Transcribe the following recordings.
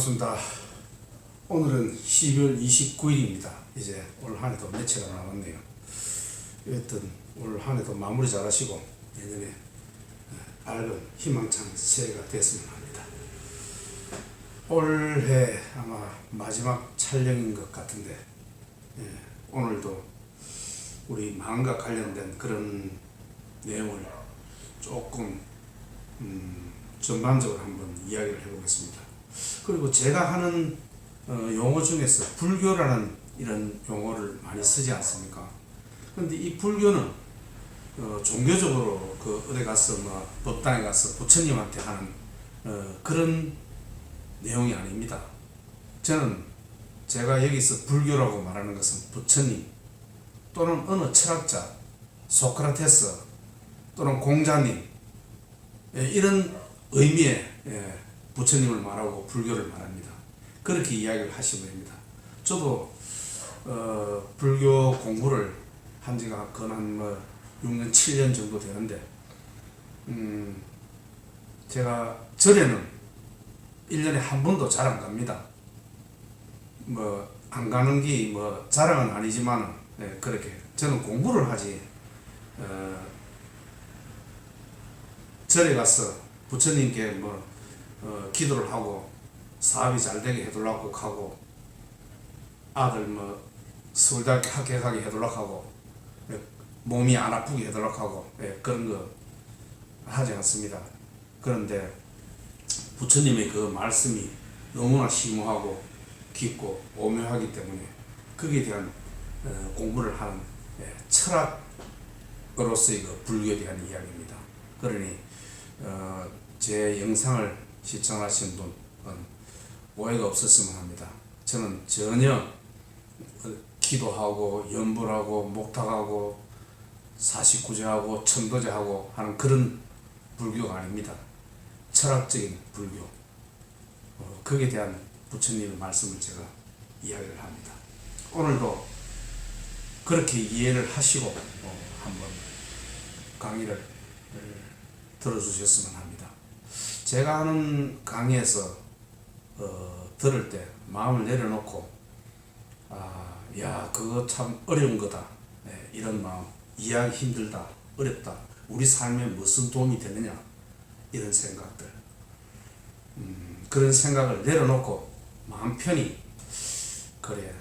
반갑습니다. 오늘은 12월 29일입니다. 이제 올 한 해도 며칠 안 남았네요. 여튼 올 한 해도 마무리 잘 하시고 내년에 밝은 희망찬 새해가 됐으면 합니다. 올해 아마 마지막 촬영인 것 같은데 오늘도 우리 마음과 관련된 그런 내용을 조금 전반적으로 한번 이야기를 해보겠습니다. 그리고 제가 하는 용어 중에서 불교라는 이런 용어를 많이 쓰지 않습니까? 그런데 이 불교는 종교적으로 어디 가서 법당에 가서 부처님한테 하는 그런 내용이 아닙니다. 저는 제가 여기서 불교라고 말하는 것은 부처님 또는 어느 철학자, 소크라테스 또는 공자님 이런 의미의 부처님을 말하고 불교를 말합니다. 그렇게 이야기를 하시면 됩니다. 저도 불교 공부를 한 지가 한 6년 7년 정도 되는데 제가 절에는 1년에 한 번도 잘 안 갑니다. 안 가는 게 자랑은 아니지만 그렇게 저는 공부를 하지 절에 가서 부처님께 기도를 하고 사업이 잘 되게 해달라고 하고 아들 서울대학교 합격하게 해달라고 하고 몸이 안 아프게 해달라고 하고 그런 거 하지 않습니다. 그런데 부처님의 그 말씀이 너무나 심오하고 깊고 오묘하기 때문에 거기에 대한 공부를 하는 철학으로서의 그 불교에 대한 이야기입니다. 그러니 제 영상을 시청하신 분은 오해가 없었으면 합니다. 저는 전혀 기도하고 연불하고 목탁하고 사십구제하고 천도제하고 하는 그런 불교가 아닙니다. 철학적인 불교, 거기에 대한 부처님의 말씀을 제가 이야기를 합니다. 오늘도 그렇게 이해를 하시고 한번 강의를 들어주셨으면 합니다. 제가 하는 강의에서 들을 때 마음을 내려놓고 그거 참 어려운 거다, 이런 마음, 이해하기 힘들다, 어렵다, 우리 삶에 무슨 도움이 되느냐 이런 생각들, 그런 생각을 내려놓고 마음 편히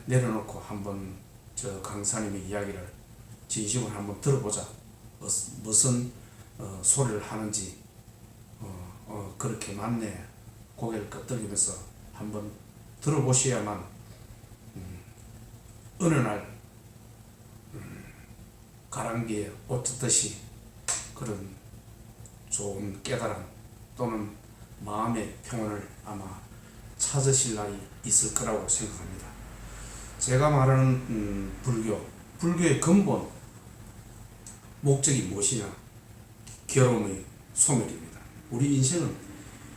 내려놓고 한번 저 강사님의 이야기를 진심으로 한번 들어보자. 무슨 소리를 하는지 그렇게 맞네 고개를 끄덕이면서 한번 들어보셔야만 어느 날 가랑비에 옷 젖듯이 그런 좋은 깨달음 또는 마음의 평온을 아마 찾으실 날이 있을 거라고 생각합니다. 제가 말하는 불교의 근본 목적이 무엇이냐? 괴로움의 소멸입니다. 우리 인생은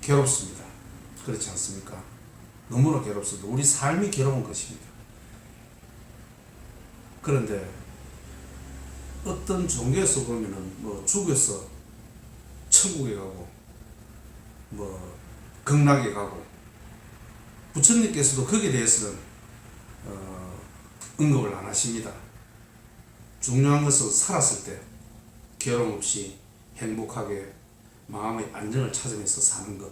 괴롭습니다. 그렇지 않습니까? 너무나 괴롭습니다. 우리 삶이 괴로운 것입니다. 그런데 어떤 종교에서 보면은 죽어서 천국에 가고 극락에 가고 부처님께서도 거기에 대해서는 언급을 안 하십니다. 중요한 것은 살았을 때 괴로움 없이 행복하게 마음의 안정을 찾으면서 사는 것,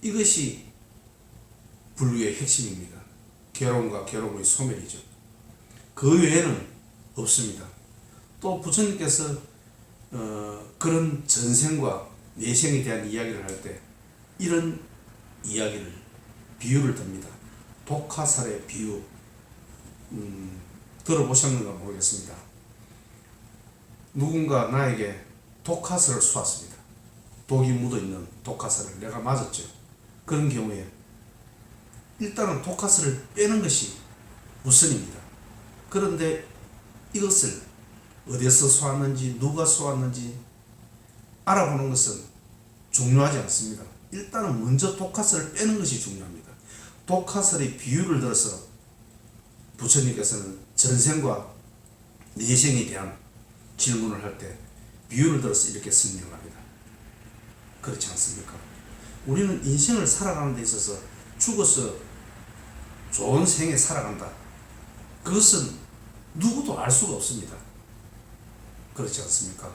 이것이 불교의 핵심입니다. 괴로움과 괴로움의 소멸이죠. 그 외에는 없습니다. 또 부처님께서 그런 전생과 내생에 대한 이야기를 할 때 이런 이야기를 비유를 듭니다. 독화살의 비유, 들어보셨는가 모르겠습니다. 누군가 나에게 독화살을 쏘았습니다. 독이 묻어있는 독화살을 내가 맞았죠. 그런 경우에 일단은 독화살을 빼는 것이 우선입니다. 그런데 이것을 어디서 쏘았는지 누가 쏘았는지 알아보는 것은 중요하지 않습니다. 일단은 먼저 독화살을 빼는 것이 중요합니다. 독화살의 비유를 들어서 부처님께서는 전생과 내생에 대한 질문을 할 때 비유를 들어서 이렇게 설명합니다. 그렇지 않습니까? 우리는 인생을 살아가는 데 있어서 죽어서 좋은 생에 살아간다. 그것은 누구도 알 수가 없습니다. 그렇지 않습니까?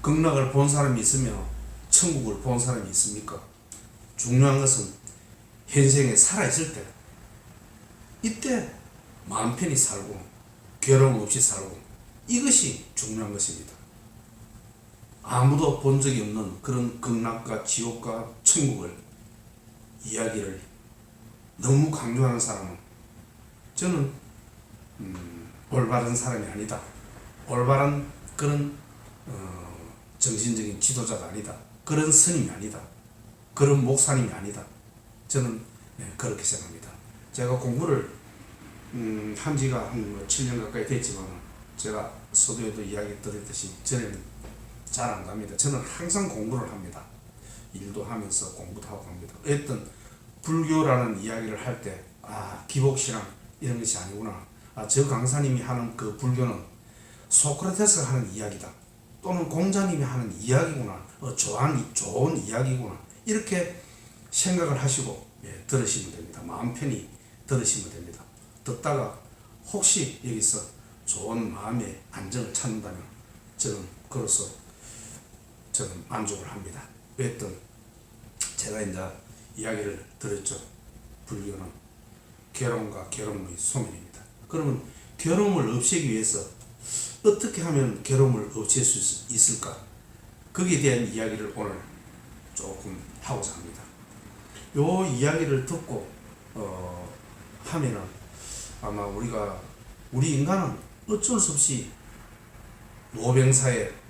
극락을 본 사람이 있으며 천국을 본 사람이 있습니까? 중요한 것은 현생에 살아있을 때, 이때 마음 편히 살고 괴로움 없이 살고, 이것이 중요한 것입니다. 아무도 본 적이 없는 그런 극락과 지옥과 천국을 이야기를 너무 강조하는 사람은 저는 올바른 사람이 아니다. 올바른 그런 정신적인 지도자가 아니다. 그런 스님이 아니다. 그런 목사님이 아니다. 저는 그렇게 생각합니다. 제가 공부를 한 지가 한 7년 가까이 됐지만, 제가 서두에도 이야기 드렸듯이 전에는 잘 안 갑니다. 저는 항상 공부를 합니다. 일도 하면서 공부도 하고 합니다. 어떤 불교라는 이야기를 할 때, 기복신앙 이런 것이 아니구나. 저 강사님이 하는 그 불교는 소크라테스가 하는 이야기다. 또는 공자님이 하는 이야기구나. 좋은 이야기구나. 이렇게 생각을 하시고 들으시면 됩니다. 마음 편히 들으시면 됩니다. 듣다가 혹시 여기서 좋은 마음의 안정을 찾는다면 저는 그로서 저는 만족을 합니다. 어떤 제가 이제 이야기를 들었죠. 불교는 괴로움과 괴로움의 소멸입니다. 그러면 괴로움을 없애기 위해서 어떻게 하면 괴로움을 없앨 수 있을까? 거기에 대한 이야기를 오늘 조금 하고자 합니다. 요 이야기를 듣고 하면은 아마 우리 인간은 어쩔 수 없이 노병사에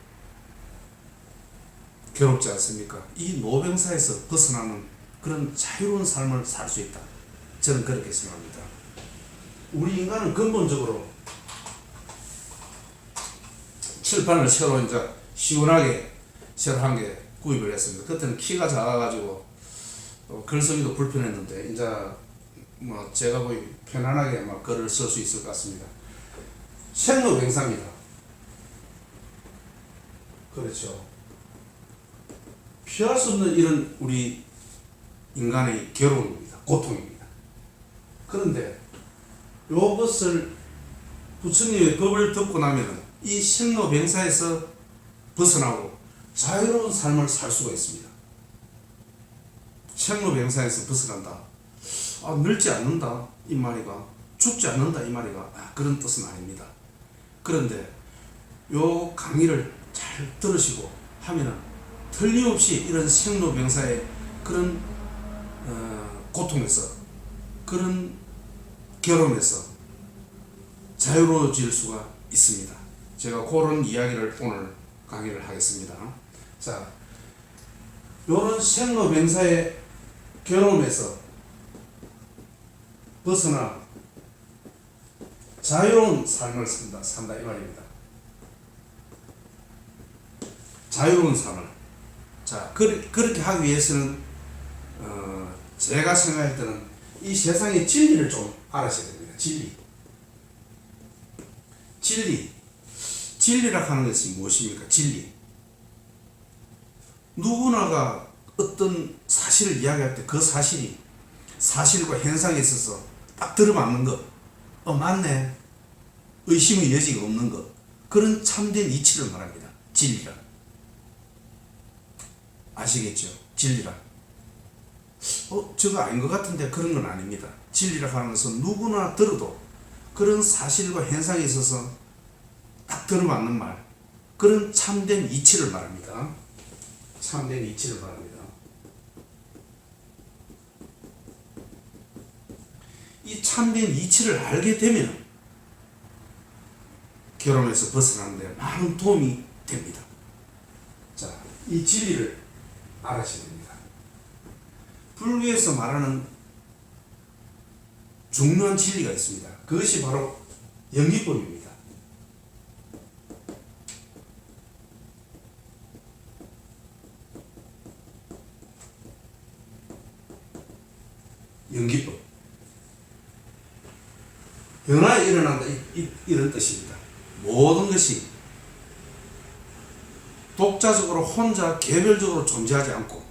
괴롭지 않습니까? 이 노병사에서 벗어나는 그런 자유로운 삶을 살 수 있다. 저는 그렇게 생각합니다. 우리 인간은 근본적으로 칠판을 새로 이제 시원하게 새로 한 개 구입을 했습니다. 그때는 키가 작아가지고 글쓰기도 불편했는데 이제 제가 거의 편안하게 글을 쓸 수 있을 것 같습니다. 생로병사입니다. 그렇죠. 피할 수 없는 이런 우리 인간의 괴로움입니다. 고통입니다. 그런데 이것을 부처님의 법을 듣고 나면 이 생로병사에서 벗어나고 자유로운 삶을 살 수가 있습니다. 생로병사에서 벗어난다. 늙지 않는다 이 말이가, 죽지 않는다 이 말이가 그런 뜻은 아닙니다. 그런데 요 강의를 잘 들으시고 하면은 틀림없이 이런 생로병사의 그런 고통에서, 그런 괴로움에서 자유로워질 수가 있습니다. 제가 그런 이야기를 오늘 강의를 하겠습니다. 자, 요런 생로병사의 괴로움에서 벗어나 자유로운 삶을 산다 이 말입니다. 자유로운 삶을. 자, 그렇게 하기 위해서는 제가 생각할 때는 이 세상의 진리를 좀 알아셔야 됩니다. 진리라 하는 것이 무엇입니까? 진리. 누구나가 어떤 사실을 이야기할 때 그 사실이 사실과 현상에 있어서 딱 들어맞는 것, 맞네, 의심의 여지가 없는 것, 그런 참된 이치를 말합니다. 진리라. 아시겠죠? 진리라. 저거 아닌 것 같은데 그런 건 아닙니다. 진리라 하는 것은 누구나 들어도 그런 사실과 현상에 있어서 딱 들어맞는 말, 그런 참된 이치를 말합니다. 참된 이치를 말합니다. 이 참된 이치를 알게 되면 괴로움에서 벗어나는 데 많은 도움이 됩니다. 자, 이 진리를 알아셔야 됩니다. 불교에서 말하는 중요한 진리가 있습니다. 그것이 바로 연기법입니다. 연기법. 변화에 일어난다 이런 뜻입니다. 모든 것이 독자적으로 혼자 개별적으로 존재하지 않고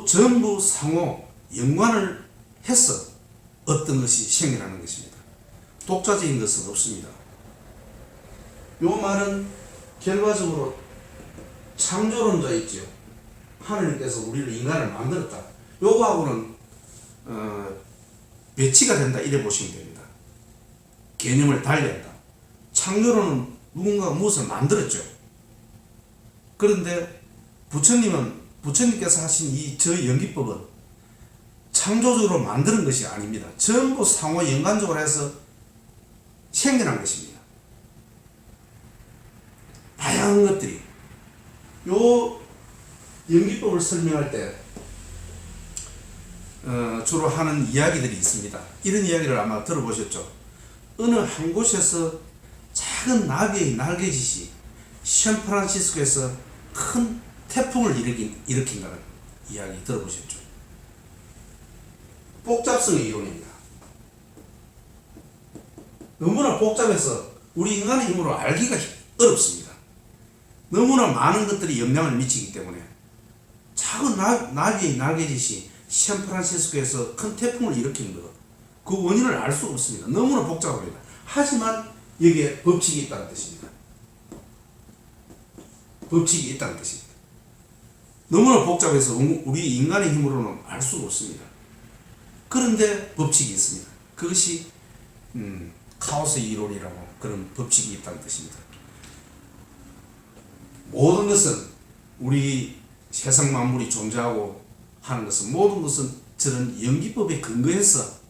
전부 상호 연관을 해서 어떤 것이 생겨나는 것입니다. 독자적인 것은 없습니다. 요 말은 결과적으로 창조론자 있죠. 하느님께서 우리를 인간을 만들었다. 요거하고는 배치가 된다 이래 보시면 됩니다. 개념을 달리한다. 창조론은 누군가가 무엇을 만들었죠. 그런데 부처님께서 하신 이 저 연기법은 창조적으로 만드는 것이 아닙니다. 전부 상호 연관적으로 해서 생겨난 것입니다. 다양한 것들이 요 연기법을 설명할 때 주로 하는 이야기들이 있습니다. 이런 이야기를 아마 들어보셨죠. 어느 한 곳에서 작은 나비의 날개짓이 샌프란시스코에서 큰 태풍을 일으킨다는 이야기 들어보셨죠. 복잡성의 이론입니다. 너무나 복잡해서 우리 인간의 힘으로 알기가 어렵습니다. 너무나 많은 것들이 영향을 미치기 때문에 작은 나비의 날개짓이 샌프란시스코에서 큰 태풍을 일으키는 것, 그 원인을 알 수 없습니다. 너무나 복잡합니다. 하지만 여기에 법칙이 있다는 뜻입니다. 법칙이 있다는 뜻입니다. 너무나 복잡해서 우리 인간의 힘으로는 알 수가 없습니다. 그런데 법칙이 있습니다. 그것이 카오스의 이론이라고 그런 법칙이 있다는 뜻입니다. 모든 것은 우리 세상 만물이 존재하고 하는 것은 모든 것은 저런 연기법에 근거해서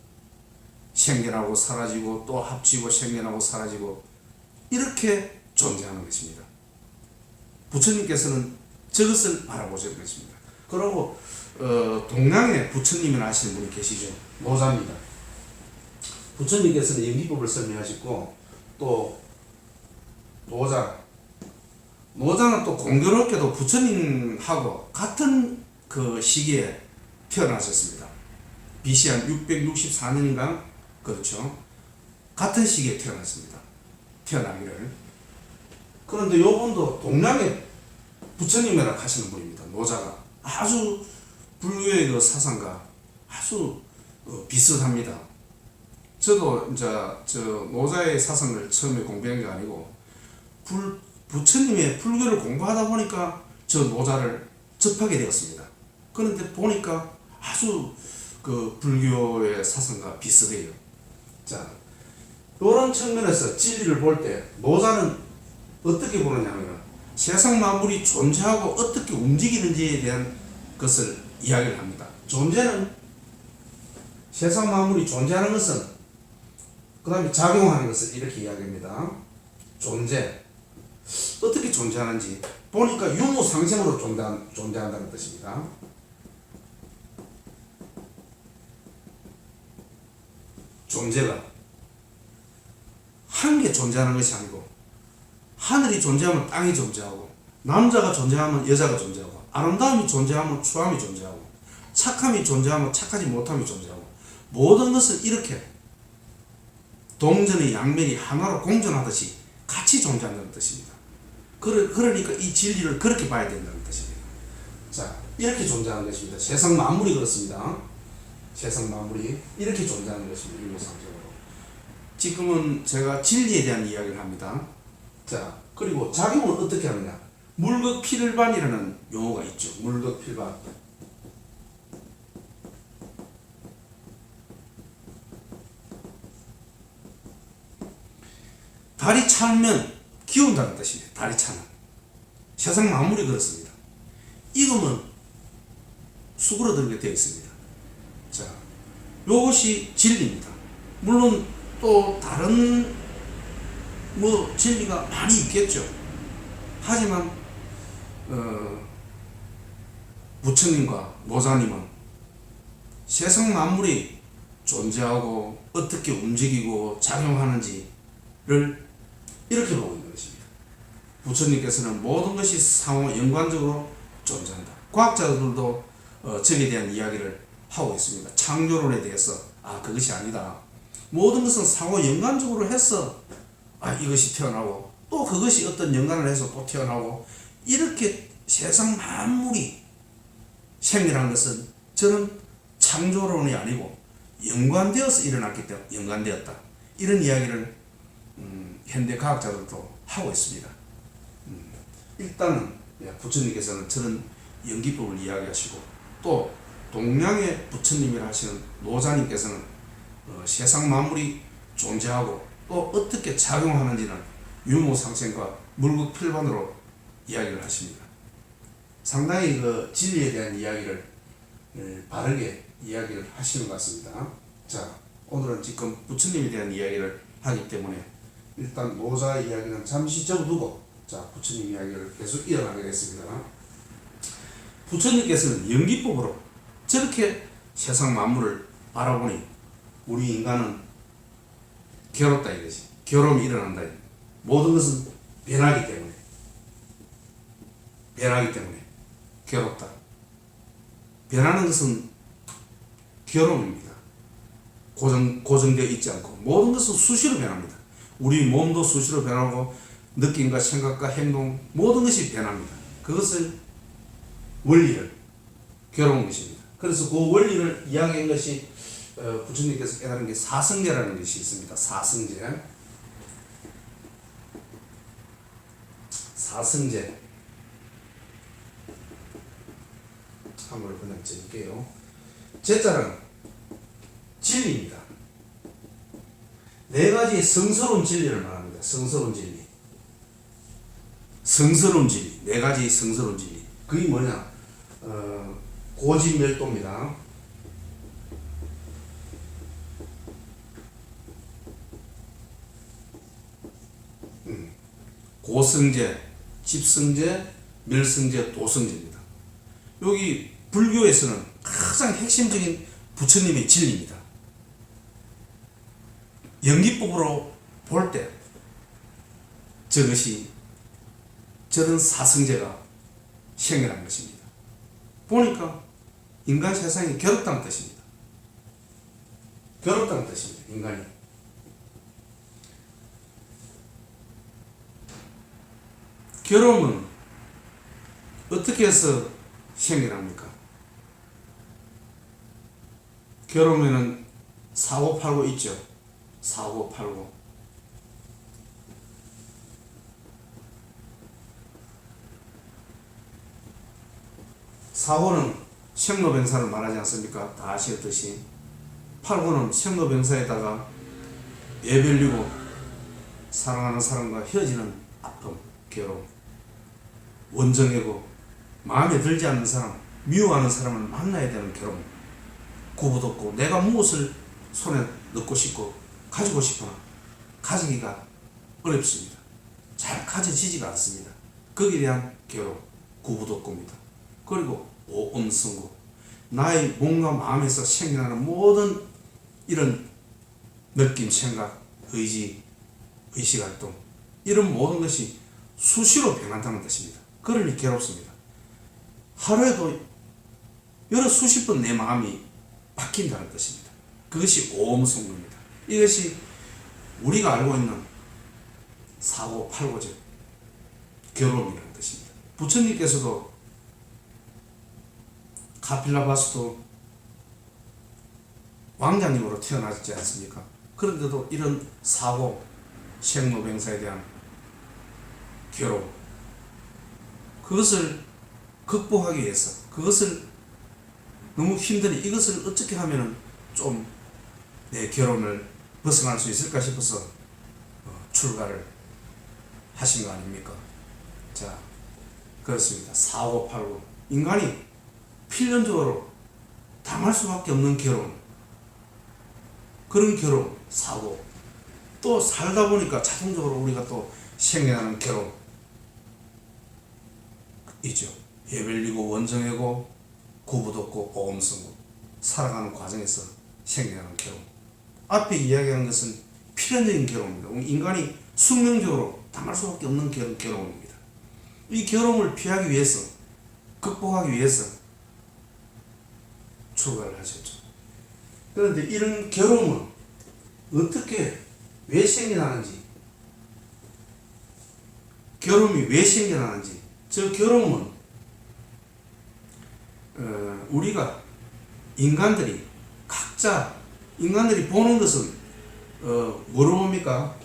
생겨나고 사라지고 또 합치고 생겨나고 사라지고 이렇게 존재하는 것입니다. 부처님께서는 저것을 바라보실 것입니다. 그리고 동양에 부처님을 하시는 분이 계시죠. 노자입니다. 부처님께서는 연기법을 설명하시고 또 노자는 또 공교롭게도 부처님하고 같은 그 시기에 태어나셨습니다. BC 한 664년인가 그렇죠. 같은 시기에 태어났습니다. 태어나기를. 그런데 요분도 동양의 부처님이라고 하시는 분입니다. 노자가 아주 불교의 그 사상과 아주 비슷합니다. 저도 이제 저 노자의 사상을 처음에 공부한 게 아니고 부처님의 불교를 공부하다 보니까 저 노자를 접하게 되었습니다. 그런데 보니까 아주 그 불교의 사상과 비슷해요. 자, 이런 측면에서 진리를 볼 때 노자는 어떻게 보느냐면 세상 만물이 존재하고 어떻게 움직이는지에 대한 것을 이야기를 합니다. 세상 만물이 존재하는 것은 그 다음에 작용하는 것을 이렇게 이야기합니다. 어떻게 존재하는지 보니까 유무상생으로 존재한다는 뜻입니다. 존재가 한 개 존재하는 것이 아니고 하늘이 존재하면 땅이 존재하고 남자가 존재하면 여자가 존재하고 아름다움이 존재하면 추함이 존재하고 착함이 존재하면 착하지 못함이 존재하고 모든 것을 이렇게 동전의 양면이 하나로 공존하듯이 같이 존재한다는 뜻입니다. 그러니까 이 진리를 그렇게 봐야 된다는 뜻입니다. 자, 이렇게 존재하는 것입니다. 세상 만물이 그렇습니다. 세상 만물이 이렇게 존재하는 것입니다. 유무상적으로. 지금은 제가 진리에 대한 이야기를 합니다. 자, 그리고 작용은 어떻게 하느냐. 물극필반이라는 용어가 있죠. 물극필반. 달이 차면 기운다는 뜻입니다. 달이 차는. 세상 만물이 그렇습니다. 익으면 수그러들게 되어 있습니다. 자, 이것이 진리입니다. 물론 또 다른 진리가 많이 있겠죠. 하지만 부처님과 노자님은 세상 만물이 존재하고 어떻게 움직이고 작용하는지를 이렇게 보고 있는 것입니다. 부처님께서는 모든 것이 상호 연관적으로 존재한다. 과학자들도 저에 대한 이야기를 하고 있습니다. 창조론에 대해서 그것이 아니다. 모든 것은 상호 연관적으로 해서 이것이 태어나고 또 그것이 어떤 연관을 해서 또 태어나고 이렇게 세상 만물이 생리라는 것은 저는 창조론이 아니고 연관되어서 일어났기 때문에 연관되었다. 이런 이야기를 현대 과학자들도 하고 있습니다. 일단은 부처님께서는 저런 연기법을 이야기하시고 또 동양의 부처님이라 하시는 노자님께서는 세상 만물이 존재하고 또 어떻게 작용하는지는 유무상생과 물극필반으로 이야기를 하십니다. 상당히 그 진리에 대한 이야기를 바르게 이야기를 하시는 것 같습니다. 자, 오늘은 지금 부처님에 대한 이야기를 하기 때문에 일단 노자 이야기는 잠시 접어두고 자, 부처님 이야기를 계속 이어가겠습니다. 부처님께서는 연기법으로 저렇게 세상 만물을 바라보니 우리 인간은 괴롭다 이거지. 괴로움이 일어난다. 모든 것은 변하기 때문에 괴롭다. 변하는 것은 괴로움입니다. 고정되어 있지 않고 모든 것은 수시로 변합니다. 우리 몸도 수시로 변하고 느낌과 생각과 행동 모든 것이 변합니다. 그것을 원리를 괴로운 것입니다. 그래서 그 원리를 이야기한 것이 부처님께서 깨달은 게 사성제라는 것이 있습니다. 사성제 한번 그냥 적을게요. 제자는 진리입니다. 네 가지 성스러운 진리를 말합니다. 성스러운 진리, 네 가지 성스러운 진리. 그게 뭐냐? 고진멸도입니다. 고성제, 집성제, 멸성제, 도성제입니다. 여기 불교에서는 가장 핵심적인 부처님의 진리입니다. 연기법으로 볼 때 저것이 저런 사성제가 생겨난 것입니다. 보니까 인간 세상이 괴롭다는 뜻입니다. 인간이. 괴로움은 어떻게 해서 생겨납니까? 괴로움에는 사고팔고 있죠. 사고팔고. 사고는 생로병사를 말하지 않습니까? 다 아시듯이. 팔고는 생로병사에다가 예별리고 사랑하는 사람과 헤어지는 아픔, 괴로움. 원정이고 마음에 들지 않는 사람, 미워하는 사람을 만나야 되는 괴로움. 구분 없고 내가 무엇을 손에 넣고 싶고 가지고 싶으나 가지기가 어렵습니다. 잘 가져지지가 않습니다. 거기에 대한 괴로움, 구부독고입니다. 그리고 오음승고, 나의 몸과 마음에서 생겨나는 모든 이런 느낌, 생각, 의지, 의식활동 이런 모든 것이 수시로 변한다는 뜻입니다. 그러니 괴롭습니다. 하루에도 여러 수십 번 내 마음이 바뀐다는 뜻입니다. 그것이 오음승고입니다. 이것이 우리가 알고 있는 사고, 팔고적 괴로움이라는 뜻입니다. 부처님께서도 카필라바스도 왕자님으로 태어나지 않습니까? 그런데도 이런 사고, 생로병사에 대한 괴로움, 그것을 극복하기 위해서, 그것을 너무 힘드니 이것을 어떻게 하면 좀 내 괴로움을 벗어날 수 있을까 싶어서 출가를 하신 거 아닙니까? 자, 그렇습니다. 사고, 팔고. 인간이 필연적으로 당할 수밖에 없는 괴로움, 그런 괴로움, 사고, 또 살다 보니까 자동적으로 우리가 또 생겨나는 괴로움 있죠. 예별리고 원정이고 구부독고 오음승고, 살아가는 과정에서 생겨나는 괴로움. 앞에 이야기한 것은 필연적인 괴로움입니다. 인간이 숙명적으로 당할 수밖에 없는 괴로움입니다. 이 괴로움을 피하기 위해서, 극복하기 위해서 출가를 하셨죠. 그런데 이런 괴로움은 어떻게, 왜 생겨나는지, 괴로움이 왜 생겨나는지, 저 괴로움은 우리가 인간들이 각자 인간들이 보는 것은 뭐로 봅니까?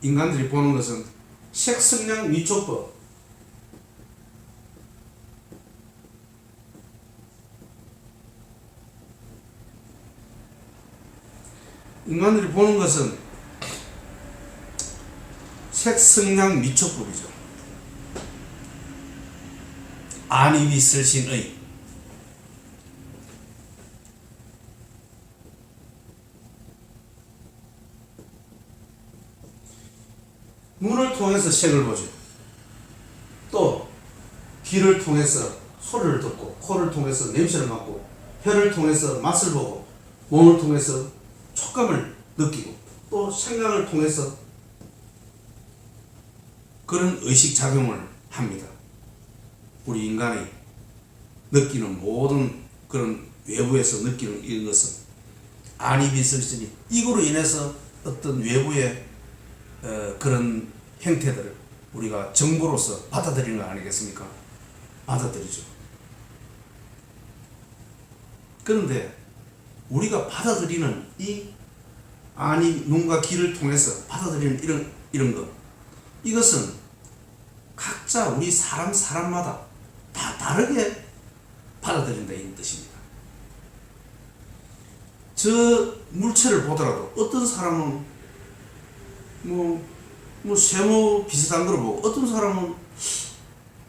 인간들이 보는 것은 색성량 위촉법. 인간들이 보는 것은 색성량 미촉법이죠. 안입이 설신의. 눈을 통해서 색을 보죠. 또 귀를 통해서 소리를 듣고, 코를 통해서 냄새를 맡고, 혀를 통해서 맛을 보고, 몸을 통해서 촉감을 느끼고, 또 생각을 통해서 그런 의식작용을 합니다. 우리 인간이 느끼는 모든 그런 외부에서 느끼는 이런 것은 안입이 설신이, 이거로 인해서 어떤 외부의 그런 형태들을 우리가 정보로서 받아들이는 거 아니겠습니까? 받아들이죠. 그런데 우리가 받아들이는 이 안이 눈과 귀를 통해서 받아들이는 이런 것, 이것은 각자 우리 사람마다 다 다르게 받아들인다 이 뜻입니다. 저 물체를 보더라도 어떤 사람은 세모 비슷한 걸 보고, 어떤 사람은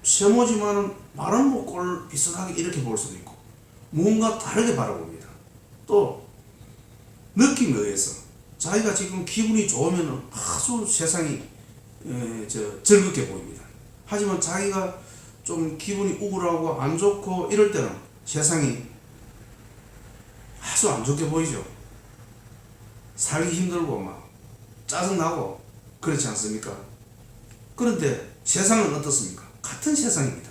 세모지만은 말은 꼴 비슷하게 이렇게 볼 수도 있고, 뭔가 다르게 바라봅니다. 또 느낌에 의해서 자기가 지금 기분이 좋으면 아주 세상이 즐겁게 보입니다. 하지만 자기가 좀 기분이 우울하고 안 좋고 이럴 때는 세상이 아주 안 좋게 보이죠. 살기 힘들고 막 짜증나고 그렇지 않습니까? 그런데 세상은 어떻습니까? 같은 세상입니다.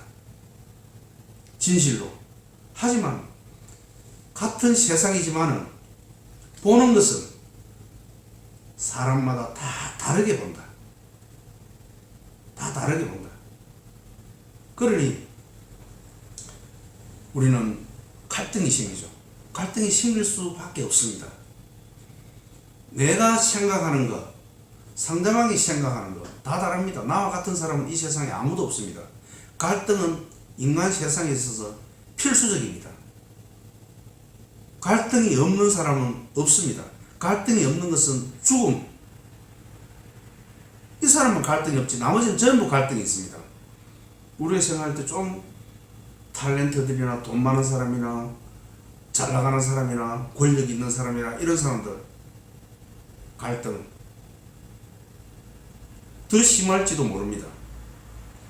진실로. 하지만 같은 세상이지만은 보는 것은 사람마다 다 다르게 본다. 다 다르게 본다. 그러니 우리는 갈등이 생기죠. 갈등이 생길 수밖에 없습니다. 내가 생각하는 것, 상대방이 생각하는 것 다 다릅니다. 나와 같은 사람은 이 세상에 아무도 없습니다. 갈등은 인간 세상에 있어서 필수적입니다. 갈등이 없는 사람은 없습니다. 갈등이 없는 것은 죽음. 이 사람은 갈등이 없지 나머지는 전부 갈등이 있습니다. 우리가 생각할 때 좀 탤런트들이나 돈 많은 사람이나 잘 나가는 사람이나 권력 있는 사람이나 이런 사람들 갈등 더 심할지도 모릅니다.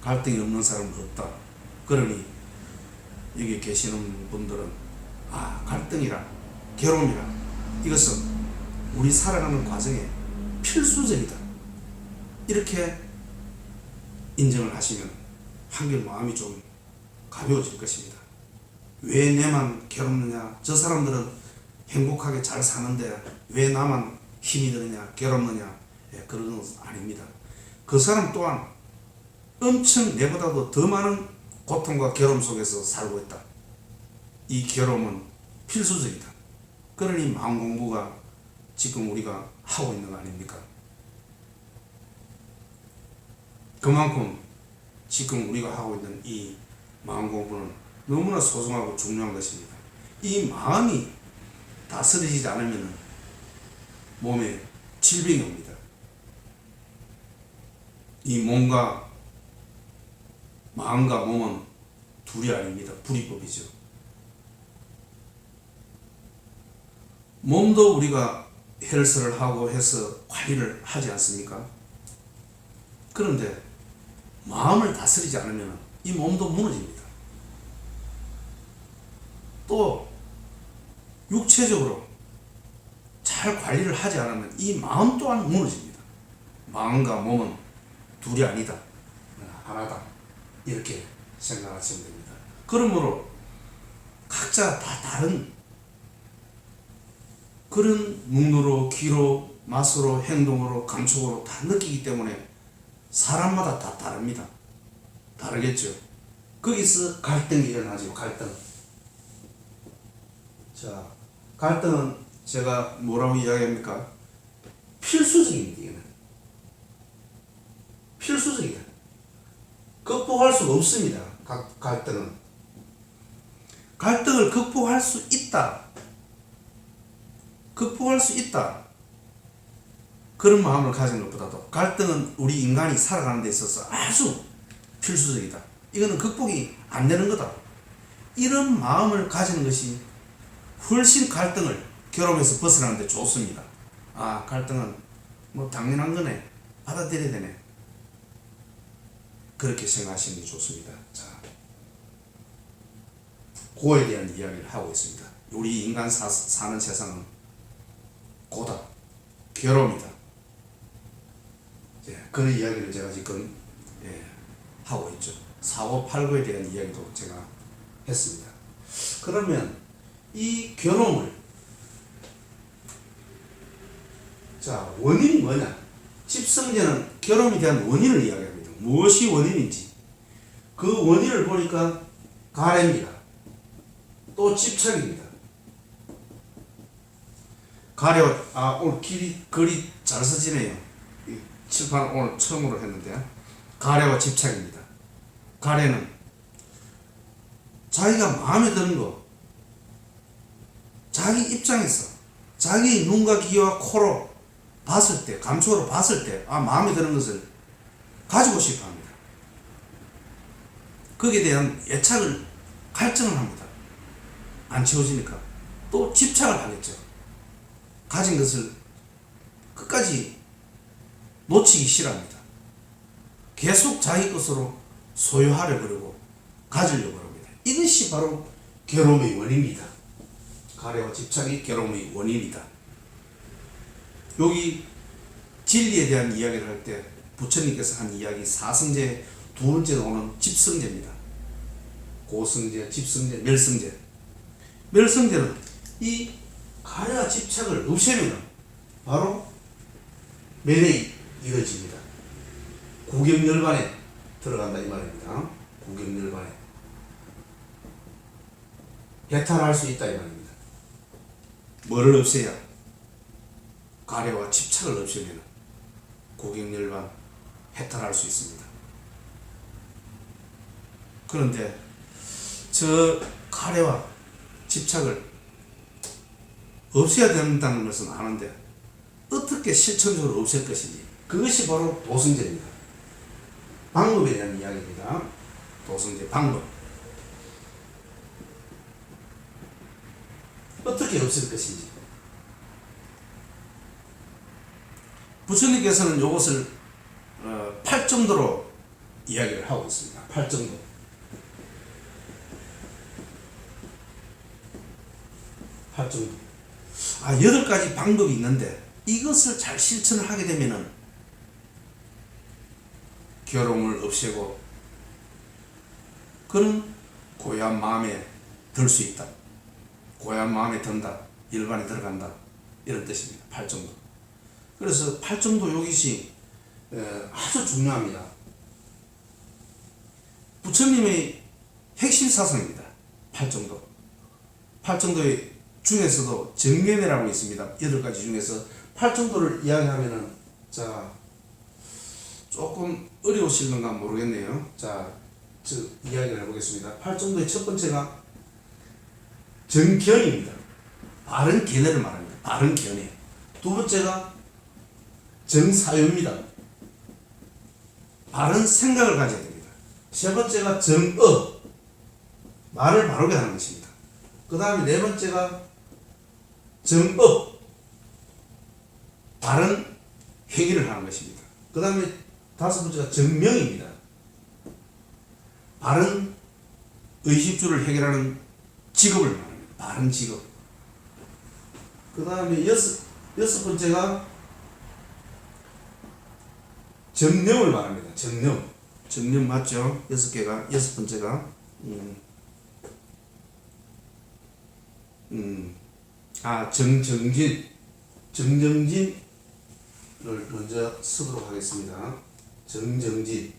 갈등이 없는 사람은 없다. 그러니 여기 계시는 분들은 갈등이라 괴로움이라 이것은 우리 살아가는 과정에 필수적이다. 이렇게 인정을 하시면 한결 마음이 좀 가벼워질 것입니다. 왜 내만 괴롭느냐, 저 사람들은 행복하게 잘 사는데 왜 나만 힘이 드느냐, 괴롭느냐, 그런 것은 아닙니다. 그 사람 또한 엄청 내보다도 더 많은 고통과 괴로움 속에서 살고 있다. 이 괴로움은 필수적이다. 그러니 마음 공부가 지금 우리가 하고 있는 거 아닙니까? 그만큼 지금 우리가 하고 있는 이 마음 공부는 너무나 소중하고 중요한 것입니다. 이 마음이 다스리지 않으면 몸에 질병이 옵니다. 이 몸과 마음과 몸은 둘이 아닙니다. 불이법이죠. 몸도 우리가 헬스를 하고 해서 관리를 하지 않습니까? 그런데 마음을 다스리지 않으면 이 몸도 무너집니다. 또 육체적으로 잘 관리를 하지 않으면 이 마음 또한 무너집니다. 마음과 몸은 둘이 아니다. 하나다. 이렇게 생각하시면 됩니다. 그러므로 각자 다 다른 그런 눈으로, 귀로, 맛으로, 행동으로, 감촉으로 다 느끼기 때문에 사람마다 다 다릅니다. 다르겠죠. 거기서 갈등이 일어나죠. 갈등. 자, 갈등은 제가 뭐라고 이야기합니까? 필수적입니다. 이거는 필수적이다. 극복할 수가 없습니다. 갈등은. 갈등을 극복할 수 있다. 극복할 수 있다. 그런 마음을 가진 것보다도 갈등은 우리 인간이 살아가는 데 있어서 아주 필수적이다. 이거는 극복이 안 되는 거다. 이런 마음을 가지는 것이 훨씬 갈등을 결혼에서 벗어나는 데 좋습니다. 아, 갈등은 뭐 당연한 거네. 받아들여야 되네. 그렇게 생각하시는 게 좋습니다. 자, 고에 대한 이야기를 하고 있습니다. 우리 인간 사는 세상은 고다. 괴로움이다. 그런 이야기를 제가 지금 하고 있죠. 4589에 대한 이야기도 제가 했습니다. 그러면 이 괴로움을, 자, 원인이 뭐냐? 집성제는 괴로움에 대한 원인을 이야기합니다. 무엇이 원인인지. 그 원인을 보니까 가래입니다. 또 집착입니다. 가래와, 오늘 글이 잘 써지네요. 칠판 오늘 처음으로 했는데, 가래와 집착입니다. 가래는 자기가 마음에 드는 거, 자기 입장에서 자기 눈과 귀와 코로 봤을 때, 감촉으로 봤을 때, 아, 마음에 드는 것을 가지고 싶어 합니다. 거기에 대한 애착을, 갈증을 합니다. 안 채워지니까. 또 집착을 하겠죠. 가진 것을 끝까지 놓치기 싫어합니다. 계속 자기 것으로 소유하려고 그러고 가지려고 합니다. 이것이 바로 괴로움의 원인이다. 가래와 집착이 괴로움의 원인이다. 여기 진리에 대한 이야기를 할 때 부처님께서 한 이야기, 사성제 두 번째 나오는 집성제입니다. 고성제, 집성제, 멸성제. 멸성제는 이 가래와 집착을 없애면 바로 멸이 이루어집니다. 구경열반에 들어간다 이 말입니다. 구경열반에 해탈할 수 있다 이 말입니다. 뭐를 없애야? 가래와 집착을 없애면 구경열반 해탈할 수 있습니다. 그런데 저 가래와 집착을 없애야 된다는 것은 아는데 어떻게 실천적으로 없앨 것인지, 그것이 바로 도성제입니다. 방법에 대한 이야기입니다. 도성제 방법. 어떻게 없앨 것인지. 부처님께서는 이것을 8정도로 이야기를 하고 있습니다. 8정도. 8정도. 8가지 방법이 있는데 이것을 잘 실천을 하게 되면은 괴로움을 없애고 그런 고요한 마음에 들 수 있다. 고요한 마음에 든다. 열반에 들어간다. 이런 뜻입니다. 8정도. 그래서 8정도 요깃이 아주 중요합니다. 부처님의 핵심 사상입니다. 8정도. 8정도의 중에서도 정면이라고 있습니다. 8가지 중에서 8정도를 이야기하면은, 자, 조금 어려우실런가 모르겠네요. 자, 이야기를 해보겠습니다. 8정도의 첫 번째가 정견입니다. 바른 견해를 말합니다. 바른 견해. 두 번째가 정사유입니다. 바른 생각을 가져야 됩니다. 세 번째가 정업. 말을 바르게 하는 것입니다. 그 다음에 네 번째가 정업. 바른 회의를 하는 것입니다. 그 다음에 다섯 번째가 정명입니다. 바른 의식주를 해결하는 직업을 말합니다. 바른 직업. 그 다음에 여섯 번째가 정념을 말합니다. 정념. 정념 맞죠? 6개가, 여섯 번째가, 정정진. 정정진을 먼저 쓰도록 하겠습니다. 정정진.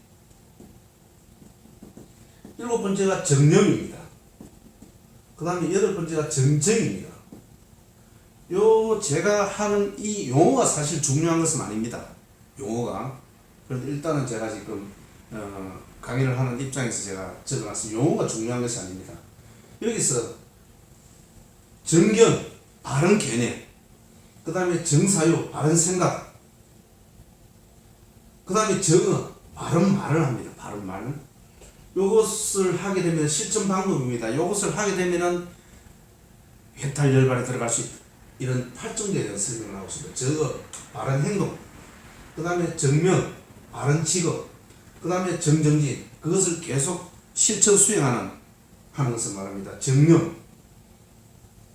일곱 번째가 정념입니다. 그 다음에 여덟 번째가 정정입니다. 요 제가 하는 이 용어가 사실 중요한 것은 아닙니다. 용어가. 그래도 일단은 제가 지금 강의를 하는 입장에서 제가 적어놨습니다. 용어가 중요한 것이 아닙니다. 여기서 정견, 바른 견해, 그 다음에 정사유, 바른 생각, 그 다음에 정어, 바른 말을 합니다. 바른 말. 요것을 하게 되면 실천 방법입니다. 요것을 하게 되면은 해탈 열반에 들어갈 수 있다. 이런 8종에 대한 설명을 하고 있습니다. 정어, 바른 행동, 그 다음에 정명, 바른 직업, 그 다음에 정정진, 그것을 계속 실천 수행하는 것을 말합니다. 정념,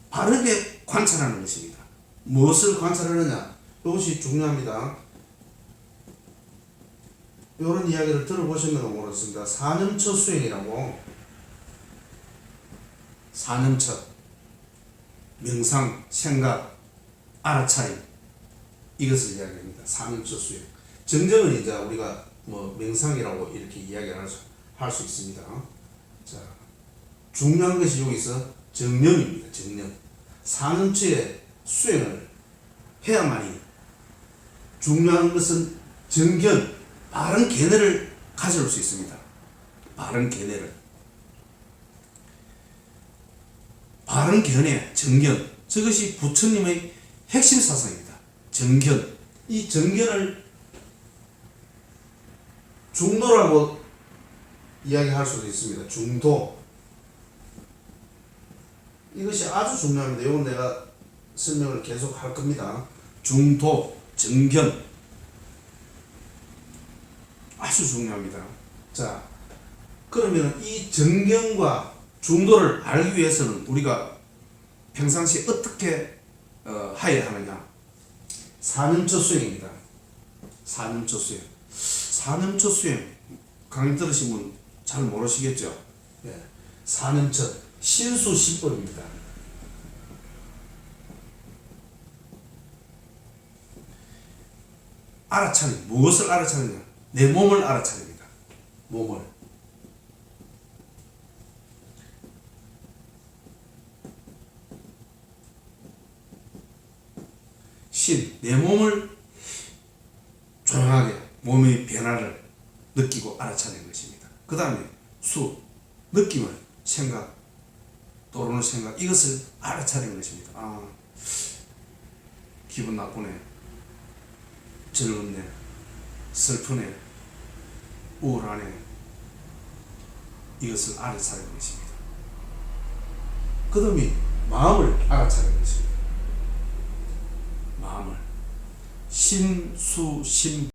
바르게 관찰하는 것입니다. 무엇을 관찰하느냐? 이것이 중요합니다. 이런 이야기를 들어보시면 모르겠습니다. 사념처 수행이라고, 사념처, 명상, 생각, 알아차림, 이것을 이야기합니다. 사념처 수행. 정정은 이제 우리가 뭐 명상이라고 이렇게 이야기를 할 수 있습니다. 자, 중요한 것이 여기서 정념입니다. 정념. 사념처의 수행을 해야만이, 중요한 것은 정견, 바른 견해를 가져올 수 있습니다. 바른 견해를. 바른 견해, 정견. 저것이 부처님의 핵심 사상입니다. 정견. 이 정견을 중도라고 이야기할 수도 있습니다. 중도. 이것이 아주 중요합니다. 이건 내가 설명을 계속 할 겁니다. 중도, 정견. 아주 중요합니다. 자, 그러면 이 정견과 중도를 알기 위해서는 우리가 평상시에 어떻게 해야 하느냐? 사념처 수행입니다. 사념처 수행. 사념처 수행. 강의 들으신 분 잘 모르시겠죠? 네. 사념처. 신수신법입니다. 알아차림. 무엇을 알아차리냐? 내 몸을 알아차립니다. 몸을. 신. 내 몸을 조용하게 몸의 변화를 느끼고 알아차리는 것입니다. 그 다음에 수. 느낌을, 생각, 떠오르는 생각, 이것을 알아차리는 것입니다. 아, 기분 나쁘네, 즐겁네, 슬프네, 우울하네, 이것을 알아차리는 것입니다. 그 다음에 마음을 알아차리는 것입니다. 마음을. 신수심